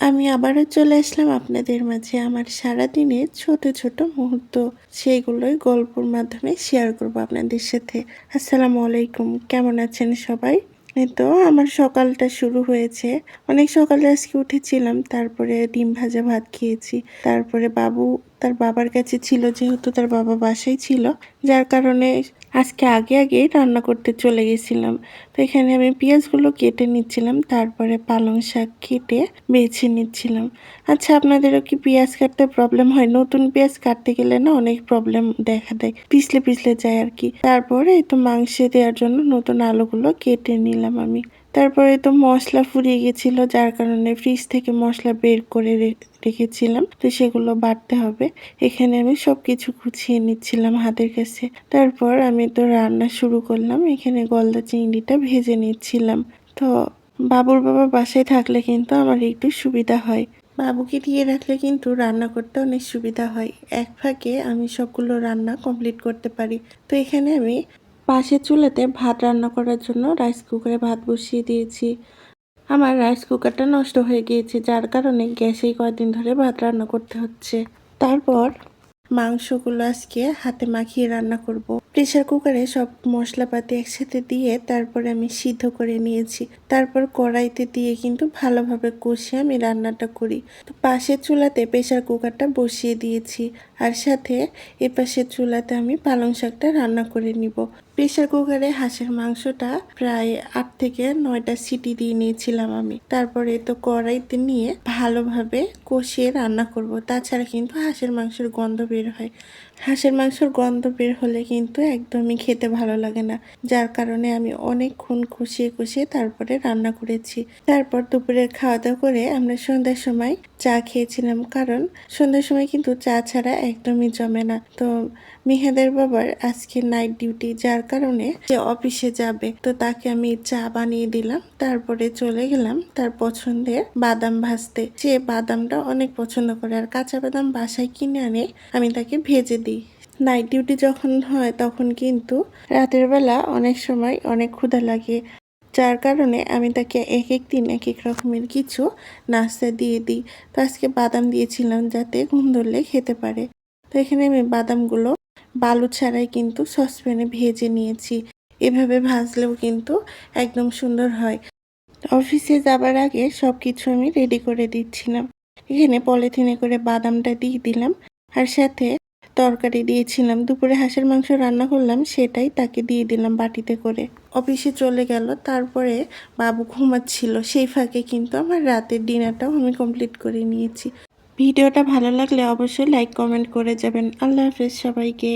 আমি আবারও চলে আসলাম আপনাদের মাঝে আমার সারাদিনের ছোট ছোট মুহূর্ত। সেইগুলোই গল্পর মাধ্যমে শেয়ার করব আপনাদের সাথে। আসসালামু আলাইকুম, কেমন আছেন সবাই? এই তো আমার সকালটা শুরু হয়েছে। অনেক সকালে আজকে উঠেছিলাম, তারপরে ডিম ভাজা ভাত খেয়েছি। তারপরে বাবু তার বাবার কাছে ছিল, যেহেতু তার বাবা বাসায় ছিল, যার কারণে আজকে আগে রান্না করতে চলে গেছিলাম। তো এখানে আমি পেঁয়াজগুলো কেটে নিচ্ছিলাম, তারপরে পালং শাক কেটে বেছে নিচ্ছিলাম। আচ্ছা, আপনাদেরও কি পেঁয়াজ কাটতে প্রবলেম হয়? নতুন পেঁয়াজ কাটতে গেলে না অনেক প্রবলেম দেখা দেয়, পিছলে পিছলে যায় আর কি। তারপরে এই তো মাংসে দেওয়ার জন্য নতুন আলুগুলো কেটে নিলাম আমি। তারপরে তো মশলা ফুরিয়ে গেছিল, যার কারণে ফ্রিজ থেকে মশলা বের করে রেখেছিলাম, তো সেগুলো বাটতে হবে। এখানে আমি সবকিছু গুছিয়ে নিচ্ছিলাম হাতের কাছে। তারপর আমি তো রান্না শুরু করলাম। এখানে গলদা চিংড়িটা ভেজে নিচ্ছিলাম। তো বাবুর বাবা বাসায় থাকলে কিন্তু আমার একটু সুবিধা হয়। বাবুকে দিয়ে রাখলে কিন্তু রান্না করতে অনেক সুবিধা হয়। এক ফাঁকে আমি সবগুলো রান্না কমপ্লিট করতে পারি। তো এখানে আমি পাশের চুলাতে ভাত রান্না করার জন্য রাইস কুকারে ভাত বসিয়ে দিয়েছি। আমার রাইস কুকারটা নষ্ট হয়ে গিয়েছে, যার কারণে গ্যাসেই কয়েকদিন ধরে ভাত রান্না করতে হচ্ছে। তারপর মাংসগুলো আজকে হাতে মাখিয়ে রান্না করব। প্রেসার কুকারে সব মশলাপাতি একসাথে দিয়ে তারপরে আমি সিদ্ধ করে নিয়েছি। তারপর কড়াইতে দিয়ে কিন্তু ভালোভাবে কষিয়ে আমি রান্নাটা করি। তো পাশের চুলাতে প্রেসার কুকারটা বসিয়ে দিয়েছি, আর সাথে এপাশের চুলাতে আমি পালং শাকটা রান্না করে নিব। প্রেসার কুকারে হাঁসের মাংসটা প্রায় 8 থেকে 9টা সিটি দিয়ে নিয়েছিলাম আমি। তারপরে তো কড়াইতে নিয়ে ভালোভাবে কষিয়ে রান্না করব, তাছাড়া কিন্তু হাঁসের মাংসের গন্ধ বের হয়। হাঁসের মাংসের গন্ধ বের হলে কিন্তু একদমই খেতে ভালো লাগে না, যার কারণে আমি অনেকক্ষণ কষিয়ে কষিয়ে তারপরে রান্না করেছি। তারপর দুপুরের খাওয়া দাওয়া করে আমরা সন্ধ্যার সময় চা খেয়েছিলাম, কারণ সন্ধ্যার সময় কিন্তু চা ছাড়া একদমই জমে না। তো মিহাদের বাবার আজকে নাইট ডিউটি, যার কারণে সে অফিসে যাবে, তো তাকে আমি চা বানিয়ে দিলাম। তারপরে চলে গেলাম তার পছন্দের বাদাম ভাজতে। সে বাদামটা অনেক পছন্দ করে, আর কাঁচা বাদাম বাসায় কিনে আনে আমি তাকে ভেজে দিই। নাইট ডিউটি যখন হয় তখন কিন্তু রাতের বেলা অনেক সময় অনেক ক্ষুধা লাগে, যার কারণে আমি তাকে এক এক দিন এক এক রকমের কিছু নাস্তা দিয়ে দিই। তো আজকে বাদাম দিয়েছিলাম যাতে ঘুম ধরলে খেতে পারে। তো এখানে আমি বাদামগুলো বালু ছাড়াই কিন্তু সসপ্যানে ভেজে নিয়েছি। এভাবে ভাজলেও কিন্তু একদম সুন্দর হয়। অফিসে যাবার আগে সব কিছু আমি রেডি করে দিচ্ছিলাম। এখানে পলিথিনে করে বাদামটা দিয়ে দিলাম, আর সাথে তরকারি দিয়েছিলাম। দুপুরে হাঁসের মাংস রান্না করলাম, সেটাই তাকে দিয়ে দিলাম বাটিতে করে। অফিসে চলে গেল, তারপরে বাবু ঘুমাচ্ছিল, সেই ফাঁকে কিন্তু আমার রাতের ডিনারটাও আমি কমপ্লিট করে নিয়েছি। ভিডিওটা ভালো লাগলে অবশ্যই লাইক কমেন্ট করে যাবেন। আল্লাহ হাফেজ সবাইকে।